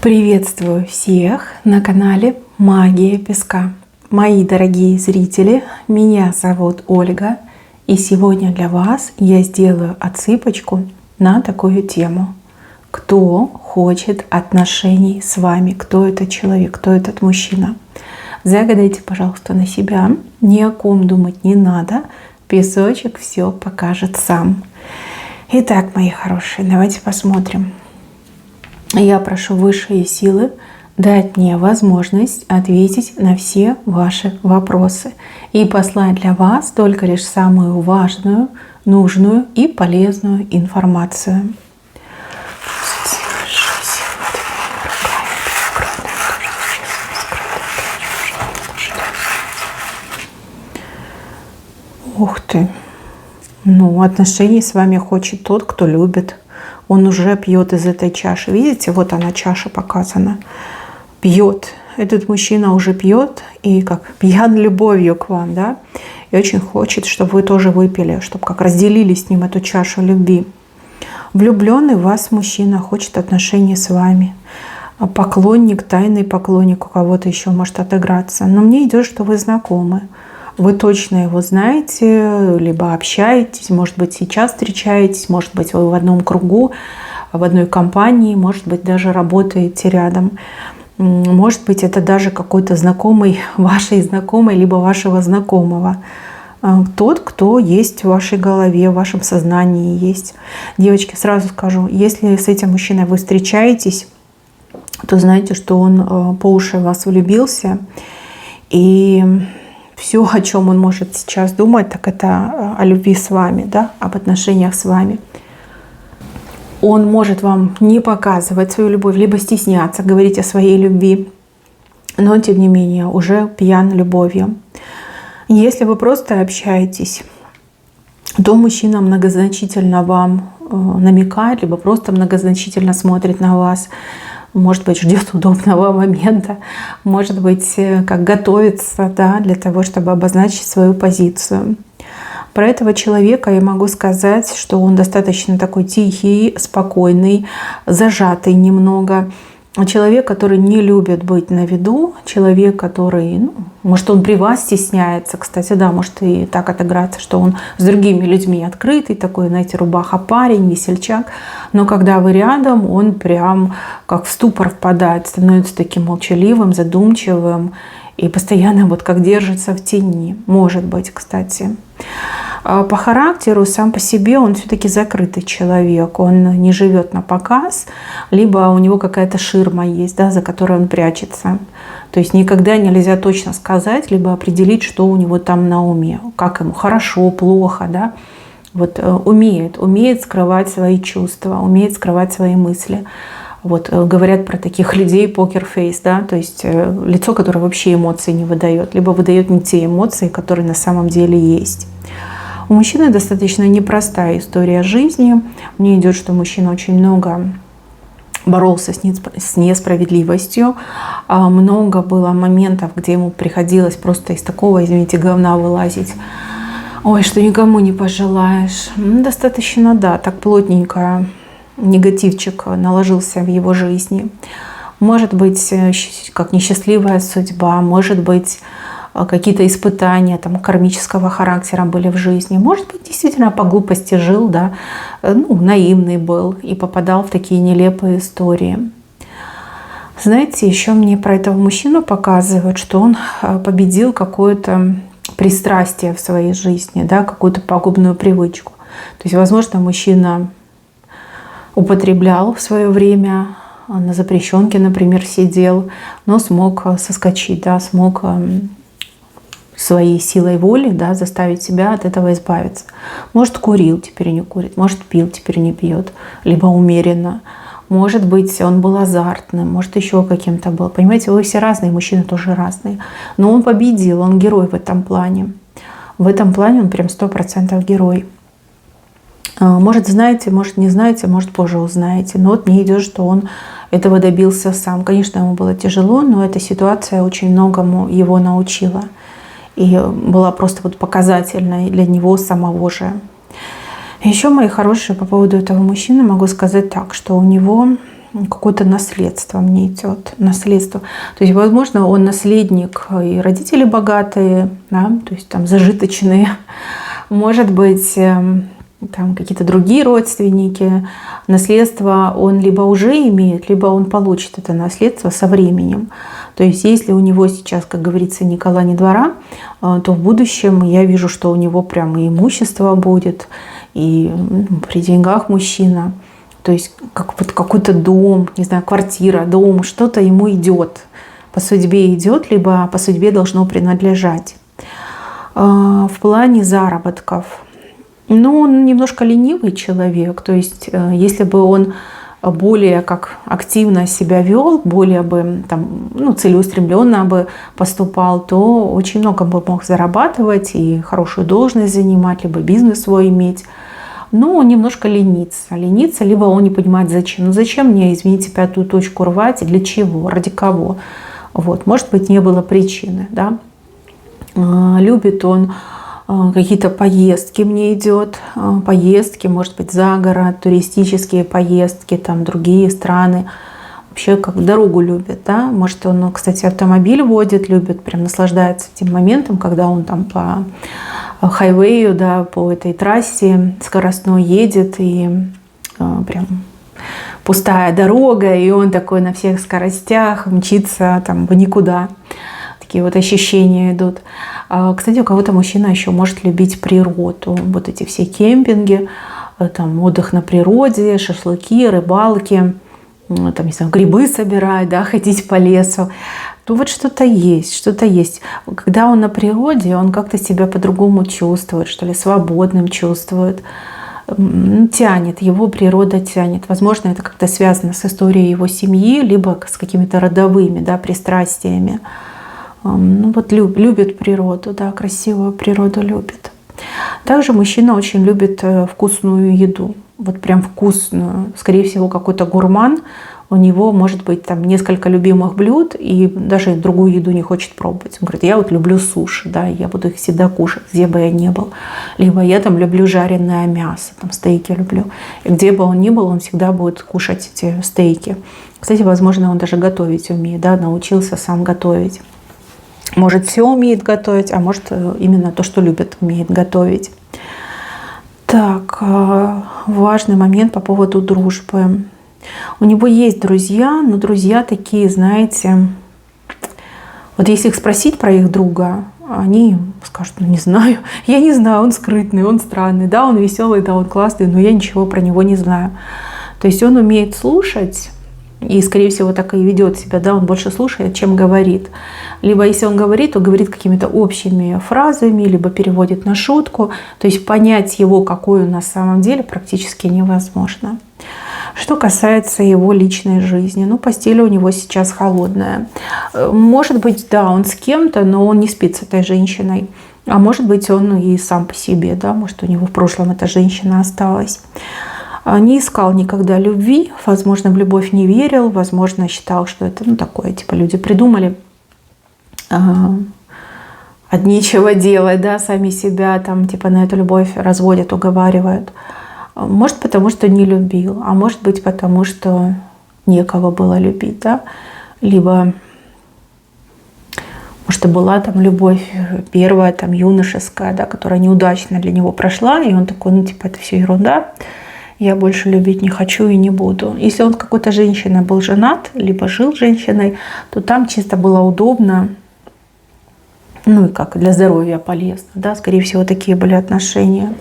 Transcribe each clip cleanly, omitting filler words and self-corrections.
Приветствую всех на канале Магия Песка. Мои дорогие зрители, меня зовут Ольга, и сегодня для вас я сделаю отсыпочку на такую тему. Кто хочет отношений с вами? Кто этот человек? Кто этот мужчина? Загадайте, пожалуйста, на себя. Ни о ком думать не надо. Песочек все покажет сам. Итак, мои хорошие, давайте посмотрим. Я прошу высшие силы дать мне возможность ответить на все ваши вопросы и послать для вас только лишь самую важную, нужную и полезную информацию. Ух ты! Ну, отношений с вами хочет тот, кто любит. Он уже пьет из этой чаши. Видите, вот она, чаша показана. Пьет. Этот мужчина уже пьет и как пьян любовью к вам, да? И очень хочет, чтобы вы тоже выпили, чтобы как разделили с ним эту чашу любви. Влюбленный в вас мужчина хочет отношений с вами. Поклонник, тайный поклонник у кого-то еще может отыграться. Но мне идет, что вы знакомы. Вы точно его знаете, либо общаетесь, может быть, сейчас встречаетесь, может быть, вы в одном кругу, в одной компании, может быть, даже работаете рядом. Может быть, это даже какой-то знакомый вашей знакомой, либо вашего знакомого. Тот, кто есть в вашей голове, в вашем сознании есть. Девочки, сразу скажу, если с этим мужчиной вы встречаетесь, то знаете, что он по уши в вас влюбился. И все, о чем он может сейчас думать, так это о любви с вами, да, об отношениях с вами. Он может вам не показывать свою любовь, либо стесняться говорить о своей любви, но тем не менее уже пьян любовью. Если вы просто общаетесь, то мужчина многозначительно вам намекает, либо просто многозначительно смотрит на вас. Может быть, ждет удобного момента, может быть, как готовится, да, для того, чтобы обозначить свою позицию. Про этого человека я могу сказать, что он достаточно такой тихий, спокойный, зажатый немного. Человек, который не любит быть на виду, человек, который, может, он при вас стесняется, кстати, да, может и так отыграться, что он с другими людьми открытый, такой, знаете, рубаха-парень, весельчак, но когда вы рядом, он прям как в ступор впадает, становится таким молчаливым, задумчивым и постоянно вот как держится в тени, может быть, кстати. По характеру, сам по себе он все-таки закрытый человек, он не живет на показ, либо у него какая-то ширма есть, да, за которой он прячется. То есть никогда нельзя точно сказать, либо определить, что у него там на уме, как ему хорошо, плохо, да. Вот умеет скрывать свои чувства, умеет скрывать свои мысли. Вот говорят про таких людей покер-фейс, да, то есть лицо, которое вообще эмоций не выдает, либо выдает не те эмоции, которые на самом деле есть. У мужчины достаточно непростая история жизни. Мне идет, что мужчина очень много боролся с несправедливостью. Много было моментов, где ему приходилось просто из такого, извините, говна вылазить. Ой, что никому не пожелаешь. Достаточно, да, так плотненько негативчик наложился в его жизни. Может быть, как несчастливая судьба, может быть, какие-то испытания там, кармического характера были в жизни. Может быть, действительно по глупости жил, да, наивный был и попадал в такие нелепые истории. Знаете, еще мне про этого мужчину показывают, что он победил какое-то пристрастие в своей жизни, да, какую-то пагубную привычку. То есть, возможно, мужчина употреблял в свое время, на запрещенке, например, сидел, но смог соскочить, да, смог своей силой воли, да, заставить себя от этого избавиться. Может, курил, теперь не курит, может, пил, теперь не пьет, либо умеренно. Может быть, он был азартным, может, еще каким-то был. Понимаете, вы все разные, мужчины тоже разные. Но он победил, он герой в этом плане. В этом плане он прям 100% герой. Может, знаете, может, не знаете, может, позже узнаете. Но вот мне идет, что он этого добился сам. Конечно, ему было тяжело, но эта ситуация очень многому его научила. И была просто вот показательной для него самого же. Еще, мои хорошие, по поводу этого мужчины могу сказать так, что у него какое-то наследство мне идет. Наследство. То есть, возможно, он наследник, и родители богатые, да, то есть там зажиточные. Может быть, там какие-то другие родственники. Наследство он либо уже имеет, либо он получит это наследство со временем. То есть если у него сейчас, как говорится, ни кола, ни двора, то в будущем я вижу, что у него прямо и имущество будет, и при деньгах мужчина. То есть как вот какой-то дом, не знаю, квартира, дом, что-то ему идет. По судьбе идет, либо по судьбе должно принадлежать. В плане заработков. Ну, он немножко ленивый человек. То есть если бы он более как активно себя вел, более бы там, целеустремленно бы поступал, то очень много бы мог зарабатывать и хорошую должность занимать, либо бизнес свой иметь. Но он немножко ленится. Ленится, либо он не понимает, зачем. Ну зачем мне, извините, пятую точку рвать? Для чего? Ради кого? Вот. Может быть, не было причины. Да? Любит он какие-то поездки, мне идет. Поездки, может быть, за город, туристические поездки, там другие страны. Вообще как дорогу любит. Да? Может, он, кстати, автомобиль водит, любит, прям наслаждается тем моментом, когда он там по хайвею, да, по этой трассе скоростной едет, и прям пустая дорога, и он такой на всех скоростях мчится там в никуда. Такие вот ощущения идут. Кстати, у кого-то мужчина еще может любить природу. Вот эти все кемпинги, там отдых на природе, шашлыки, рыбалки, там, не знаю, грибы собирать, да, ходить по лесу. Ну вот что-то есть, что-то есть. Когда он на природе, он как-то себя по-другому чувствует, что ли, свободным чувствует. Тянет, его природа тянет. Возможно, это как-то связано с историей его семьи, либо с какими-то родовыми, да, пристрастиями. Ну вот любит природу, да, красивую природу любит. Также мужчина очень любит вкусную еду. Вот прям вкусную. Скорее всего, какой-то гурман. У него может быть там несколько любимых блюд, и даже другую еду не хочет пробовать. Он говорит, я вот люблю суши, да, я буду их всегда кушать, где бы я ни был. Либо я там люблю жареное мясо, там стейки люблю. И где бы он ни был, он всегда будет кушать эти стейки. Кстати, возможно, он даже готовить умеет, да, научился сам готовить. Может, все умеет готовить, а может, именно то, что любит, умеет готовить. Так, важный момент по поводу дружбы. У него есть друзья, но друзья такие, знаете, вот если их спросить про их друга, они скажут, ну не знаю, я не знаю, он скрытный, он странный, да, он веселый, да, он классный, но я ничего про него не знаю. То есть он умеет слушать, и, скорее всего, так и ведет себя, да, он больше слушает, чем говорит. Либо если он говорит, то говорит какими-то общими фразами, либо переводит на шутку. То есть понять его, какой он на самом деле, практически невозможно. Что касается его личной жизни, ну, постель у него сейчас холодная. Может быть, да, он с кем-то, но он не спит с этой женщиной. А может быть, он и сам по себе, да, может, у него в прошлом эта женщина осталась. Не искал никогда любви, возможно, в любовь не верил, возможно, считал, что это, ну, такое, типа, люди придумали от нечего делать, да, сами себя там, типа, на эту любовь разводят, уговаривают. Может, потому что не любил, а может быть, потому что некого было любить, да, либо, может, и была там любовь первая, там, юношеская, да, которая неудачно для него прошла, и он такой, ну, типа, это все ерунда, я больше любить не хочу и не буду. Если он с какой-то женщиной был женат, либо жил с женщиной, то там чисто было удобно, ну и как для здоровья полезно, да, скорее всего, такие были отношения.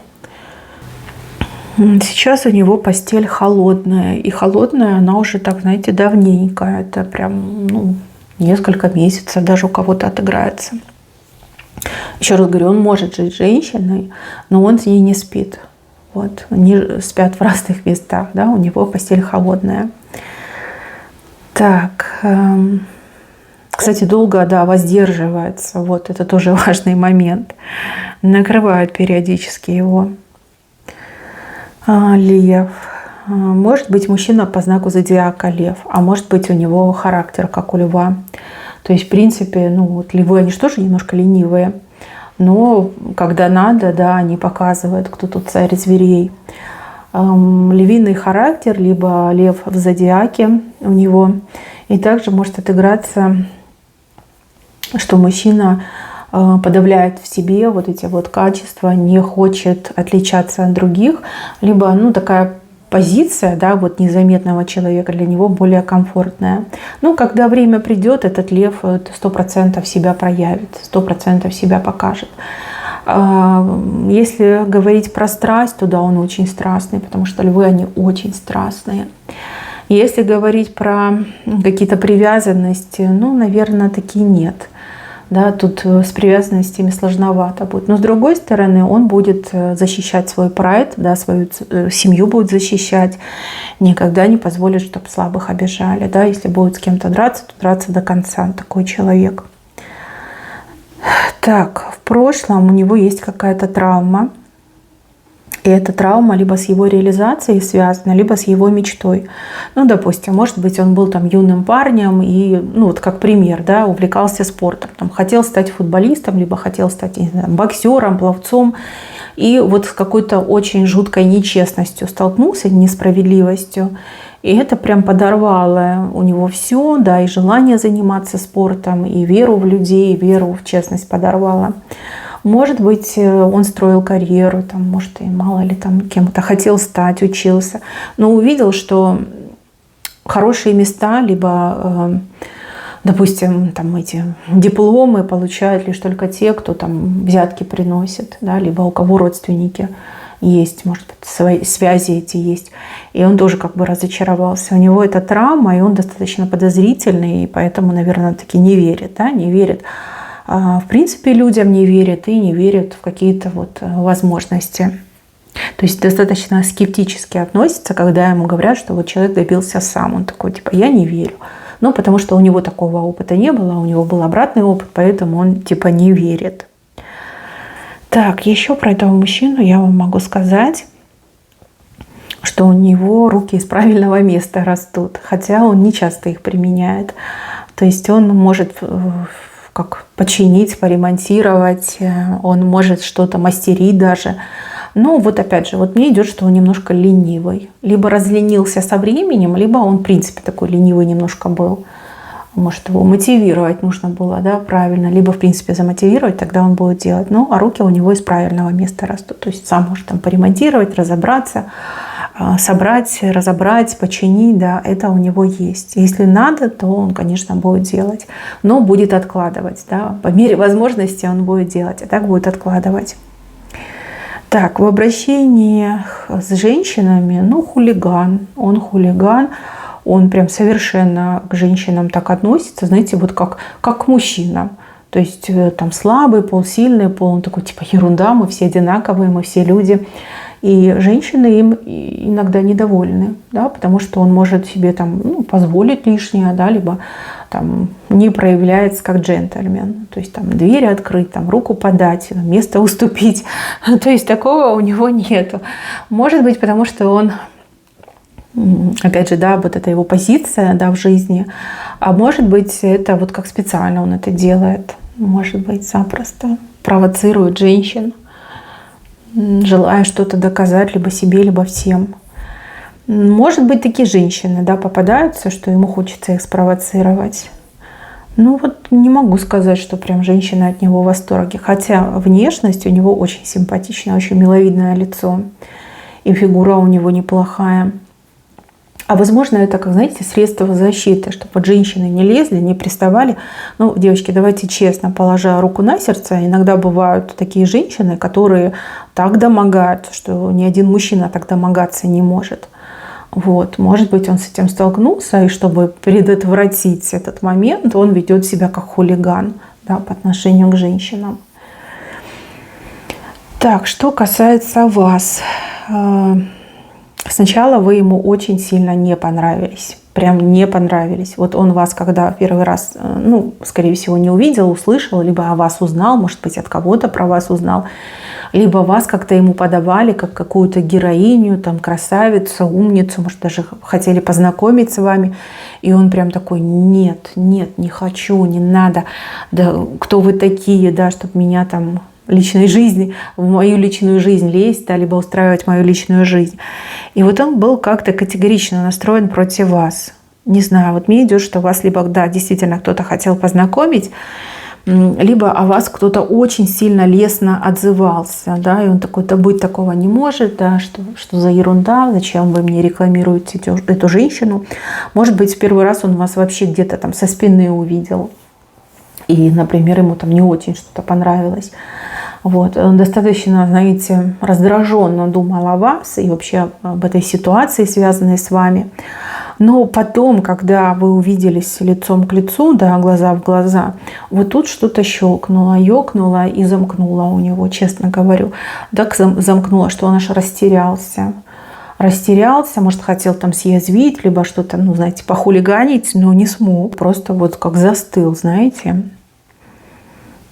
Сейчас у него постель холодная, и холодная она уже, так, знаете, давненько, это прям, ну, несколько месяцев даже у кого-то отыграется. Еще раз говорю, он может жить с женщиной, но он с ней не спит. Вот, они спят в разных местах, да, у него постель холодная. Так, кстати, долго, да, воздерживается, вот, это тоже важный момент. Накрывают периодически его. Лев. Может быть, мужчина по знаку зодиака лев, а может быть, у него характер, как у льва. То есть, в принципе, ну, вот львы, они же тоже немножко ленивые. Но когда надо, да, они показывают, кто тут царь зверей. львиный характер, либо лев в зодиаке у него. И также может отыграться, что мужчина подавляет в себе вот эти вот качества, не хочет отличаться от других, либо, ну, такая позиция, да, вот незаметного человека для него более комфортная. Но когда время придет, этот лев 100% себя проявит, 100% себя покажет. Если говорить про страсть, то да, он очень страстный, потому что львы, они очень страстные. Если говорить про какие-то привязанности, ну, наверное, таки нет. Да, тут с привязанностями сложновато будет. Но с другой стороны, он будет защищать свой прайд, да, свою семью будет защищать, никогда не позволит, чтобы слабых обижали. Да. Если будет с кем-то драться, то драться до конца. Такой человек. Так, в прошлом у него есть какая-то травма. И эта травма либо с его реализацией связана, либо с его мечтой. Ну, допустим, может быть, он был там юным парнем и, ну, вот как пример, да, увлекался спортом. Там, хотел стать футболистом, либо хотел стать, не знаю, боксером, пловцом. И вот с какой-то очень жуткой нечестностью столкнулся, несправедливостью. И это прям подорвало у него все, да, и желание заниматься спортом, и веру в людей, и веру в честность подорвало. Может быть, он строил карьеру, там, может, и мало ли там кем-то хотел стать, учился, но увидел, что хорошие места, либо, допустим, там эти дипломы получают лишь только те, кто там взятки приносит, да, либо у кого родственники есть, может быть, свои связи эти есть. И он тоже как бы разочаровался. У него эта травма, и он достаточно подозрительный, и поэтому, наверное, таки не верит, да, не верит. В принципе, людям не верят и не верят в какие-то вот возможности. То есть достаточно скептически относится, когда ему говорят, что вот человек добился сам. Он такой, типа, я не верю. Ну, потому что у него такого опыта не было, у него был обратный опыт, поэтому он, типа, не верит. Так, еще про этого мужчину я вам могу сказать, что у него руки из правильного места растут, хотя он не часто их применяет. То есть он может как починить, поремонтировать, он может что-то мастерить даже. Но вот опять же, вот мне идет, что он немножко ленивый. Либо разленился со временем, либо он в принципе такой ленивый немножко был. Может, его мотивировать нужно было, да, правильно. Либо в принципе замотивировать, тогда он будет делать. Ну, а руки у него из правильного места растут. То есть сам может там поремонтировать, разобраться, собрать, разобрать, починить, да, это у него есть. Если надо, то он, конечно, будет делать, но будет откладывать, да, по мере возможности он будет делать, а так будет откладывать. Так, в обращении с женщинами, ну, хулиган, он прям совершенно к женщинам так относится, знаете, вот как к мужчинам. То есть там слабый пол, сильный пол, он такой, типа, ерунда, мы все одинаковые, мы все люди. И женщины им иногда недовольны, да, потому что он может себе там, ну, позволить лишнее, да, либо там не проявляется как джентльмен. То есть там двери открыть, там руку подать, место уступить. То есть такого у него нету. Может быть, потому что он, опять же, да, вот это его позиция, да, в жизни. А может быть, это вот как специально он это делает. Может быть, запросто провоцирует женщин, желая что-то доказать либо себе, либо всем. Может быть, такие женщины, да, попадаются, что ему хочется их спровоцировать. Ну вот не могу сказать, что прям женщины от него в восторге. Хотя внешность у него очень симпатичная, очень миловидное лицо. И фигура у него неплохая. А возможно, это, как, знаете, средство защиты, чтобы вот женщины не лезли, не приставали. Ну, девочки, давайте честно, положа руку на сердце, иногда бывают такие женщины, которые так домогаются, что ни один мужчина так домогаться не может. Вот. Может быть, он с этим столкнулся, и чтобы предотвратить этот момент, он ведет себя как хулиган, да, по отношению к женщинам. Так, что касается вас. Сначала вы ему очень сильно не понравились. Прям не понравились. Вот он вас, когда первый раз, ну, скорее всего, не увидел, услышал, либо о вас узнал, может быть, от кого-то про вас узнал, либо вас как-то ему подавали, как какую-то героиню, там, красавицу, умницу, может, даже хотели познакомить с вами. И он прям такой, нет, не хочу, не надо. Да кто вы такие, да, чтобы меня там личной жизни, в мою личную жизнь лезть, да, либо устраивать мою личную жизнь. И вот он был как-то категорично настроен против вас. Не знаю, вот мне идет, что вас либо, да, действительно кто-то хотел познакомить, либо о вас кто-то очень сильно лестно отзывался, да, и он такой: да быть такого не может, да, что за ерунда, зачем вы мне рекламируете эту женщину. Может быть, в первый раз он вас вообще где-то там со спины увидел, и, например, ему там не очень что-то понравилось. Вот. Он достаточно, знаете, раздраженно думал о вас и вообще об этой ситуации, связанной с вами. Но потом, когда вы увиделись лицом к лицу, да, глаза в глаза, вот тут что-то щелкнуло, ёкнуло и замкнуло у него, честно говорю. Так замкнуло, что он аж растерялся. Растерялся, может, хотел там съязвить, либо что-то, ну, знаете, похулиганить, но не смог. Просто вот как застыл, знаете.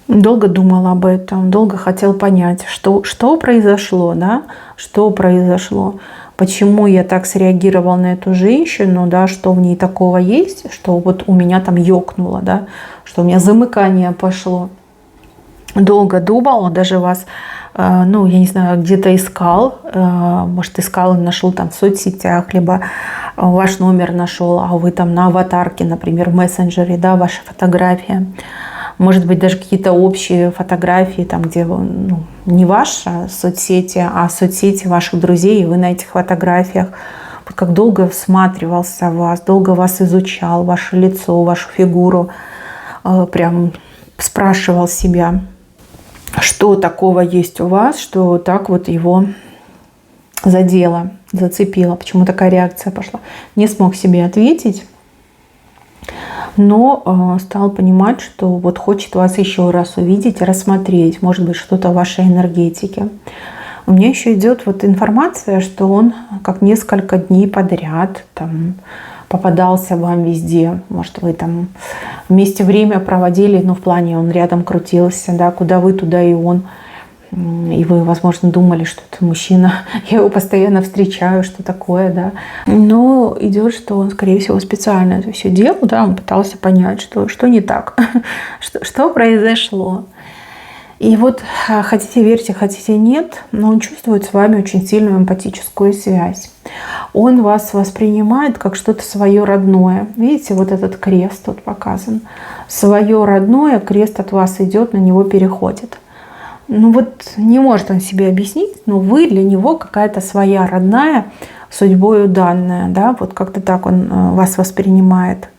Долго думал об этом, долго хотел понять, что произошло, да, что произошло. Почему я так среагировал на эту женщину, да, что в ней такого есть, что вот у меня там ёкнуло, да, что у меня замыкание пошло. Долго думал, даже вас, ну, я не знаю, где-то искал, может, искал и нашел там в соцсетях, либо ваш номер нашел, а вы там на аватарке, например, в мессенджере, да, ваша фотография. Может быть, даже какие-то общие фотографии, там, где ну, не ваша соцсети, а соцсети ваших друзей, и вы на этих фотографиях. Вот как долго всматривался в вас, долго вас изучал, ваше лицо, вашу фигуру. Прям спрашивал себя, что такого есть у вас, что так вот его задело, зацепило, почему такая реакция пошла. Не смог себе ответить. Но стал понимать, что вот хочет вас еще раз увидеть, рассмотреть, может быть, что-то в вашей энергетике. У меня еще идет вот информация, что он как несколько дней подряд там попадался вам везде. Может, вы там вместе время проводили, ну, в плане он рядом крутился, да, куда вы, туда и он. И вы, возможно, думали, что это мужчина, я его постоянно встречаю, что такое, да. Но идет, что он, скорее всего, специально это все делал, да, он пытался понять, что не так, что произошло. И вот хотите верьте, хотите нет, но он чувствует с вами очень сильную эмпатическую связь. Он вас воспринимает как что-то свое родное. Видите, вот этот крест тут показан. Свое родное, крест от вас идет, на него переходит. Ну вот не может он себе объяснить, но вы для него какая-то своя родная, судьбою данная, да, вот как-то так он вас воспринимает.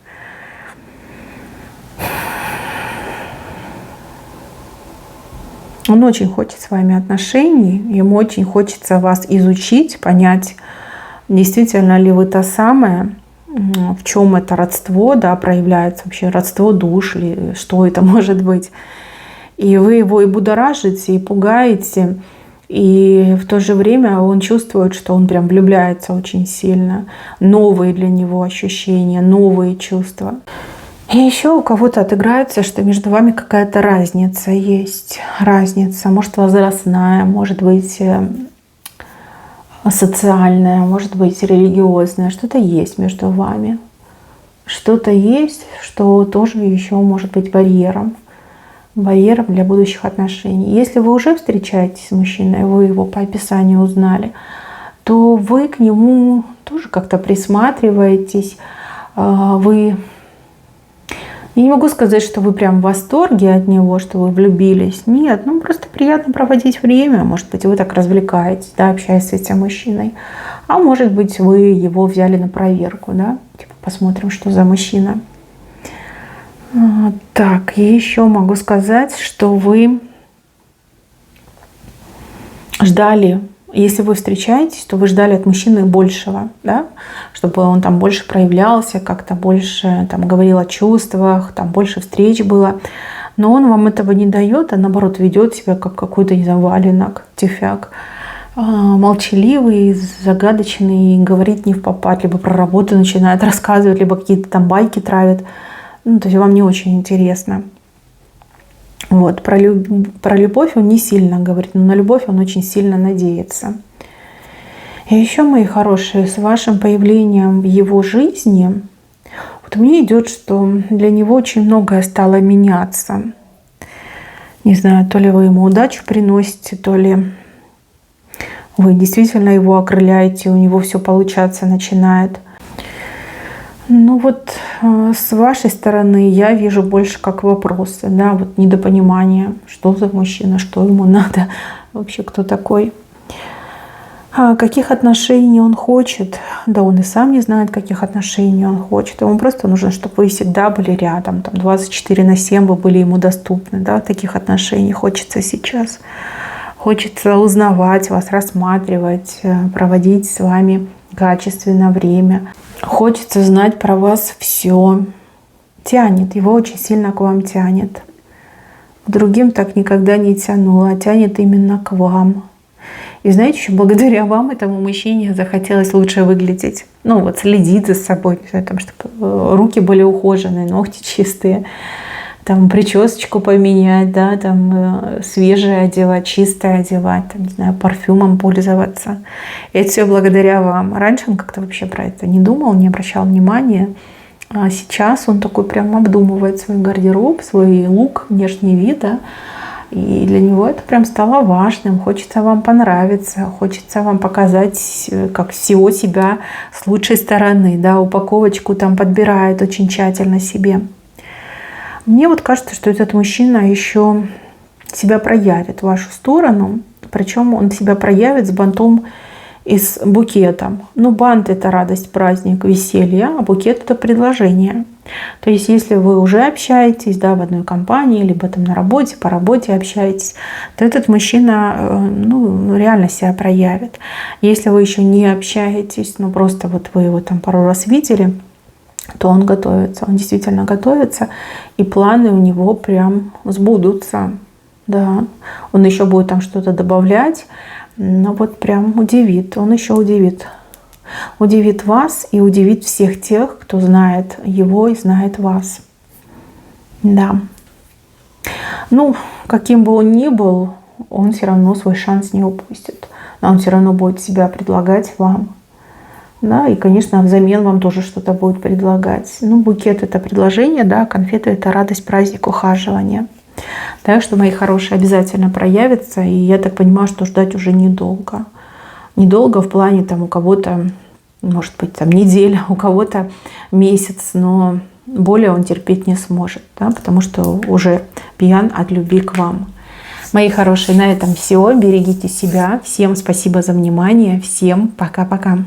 Он очень хочет с вами отношений, ему очень хочется вас изучить, понять, действительно ли вы та самая, в чем это родство, да, проявляется вообще, родство душ, или что это может быть. И вы его и будоражите, и пугаете, и в то же время он чувствует, что он прям влюбляется очень сильно. Новые для него ощущения, новые чувства. И еще у кого-то отыграется, что между вами какая-то разница есть. Разница, может, возрастная, может быть, социальная, может быть, религиозная. Что-то есть между вами. Что-то есть, что тоже еще может быть барьером. Барьером для будущих отношений. Если вы уже встречаетесь с мужчиной, вы его по описанию узнали, то вы к нему тоже как-то присматриваетесь. Вы... Я не могу сказать, что вы прям в восторге от него, что вы влюбились. Нет, ну просто приятно проводить время. Может быть, вы так развлекаетесь, да, общаясь с этим мужчиной. А может быть, вы его взяли на проверку, да? Типа, посмотрим, что за мужчина. Так, и еще могу сказать, что вы ждали, если вы встречаетесь, то вы ждали от мужчины большего, да? Чтобы он там больше проявлялся, как-то больше там говорил о чувствах, там больше встреч было. Но он вам этого не дает, а наоборот ведет себя как какой-то, не знаю, валенок, тюфяк. Молчаливый, загадочный, говорит не впопад, либо про работу начинает рассказывать, либо какие-то там байки травит. Ну, то есть вам не очень интересно. Вот. Про любовь он не сильно говорит, но на любовь он очень сильно надеется. И еще, мои хорошие, с вашим появлением в его жизни, вот мне идет, что для него очень многое стало меняться. Не знаю, то ли вы ему удачу приносите, то ли вы действительно его окрыляете, у него все получаться начинает. Ну вот с вашей стороны я вижу больше как вопросы, да, вот недопонимание, что за мужчина, что ему надо, вообще кто такой. Каких отношений он хочет, да он и сам не знает, каких отношений он хочет. Ему просто нужно, чтобы вы всегда были рядом, там 24/7 вы были ему доступны, да, таких отношений хочется сейчас. Хочется узнавать вас, рассматривать, проводить с вами качественно время. Хочется знать про вас все. Тянет, его очень сильно к вам тянет. К другим так никогда не тянуло, а тянет именно к вам. И знаете, еще благодаря вам этому мужчине захотелось лучше выглядеть. Ну вот следить за собой, там, чтобы руки были ухоженные, ногти чистые, там причесочку поменять, да, там свежее одевать, чистое одевать, там, не знаю, парфюмом пользоваться. И это все благодаря вам. Раньше он как-то вообще про это не думал, не обращал внимания. А сейчас он такой прям обдумывает свой гардероб, свой лук, внешний вид, да. И для него это прям стало важным. Хочется вам понравиться, хочется вам показать, как всего себя с лучшей стороны. Да, упаковочку там подбирает очень тщательно себе. Мне вот кажется, что этот мужчина еще себя проявит в вашу сторону. Причем он себя проявит с бантом и с букетом. Ну, бант — это радость, праздник, веселье, а букет — это предложение. То есть, если вы уже общаетесь, да, в одной компании, либо там на работе, по работе общаетесь, то этот мужчина, ну, реально себя проявит. Если вы еще не общаетесь, ну, просто вот вы его там пару раз видели, то он готовится, он действительно готовится, и планы у него прям сбудутся. Да. Он еще будет там что-то добавлять, но вот прям удивит, он еще удивит. Удивит вас и удивит всех тех, кто знает его и знает вас. Да. Ну, каким бы он ни был, он все равно свой шанс не упустит. Он все равно будет себя предлагать вам. Да, и, конечно, взамен вам тоже что-то будет предлагать. Ну, букет — это предложение, да, конфеты — это радость, праздник, ухаживание. Так что, мои хорошие, обязательно проявится. И я так понимаю, что ждать уже недолго. Недолго в плане, там, у кого-то, может быть, там, неделя, у кого-то месяц, но более он терпеть не сможет, да, потому что уже пьян от любви к вам. Мои хорошие, на этом все. Берегите себя. Всем спасибо за внимание. Всем пока-пока.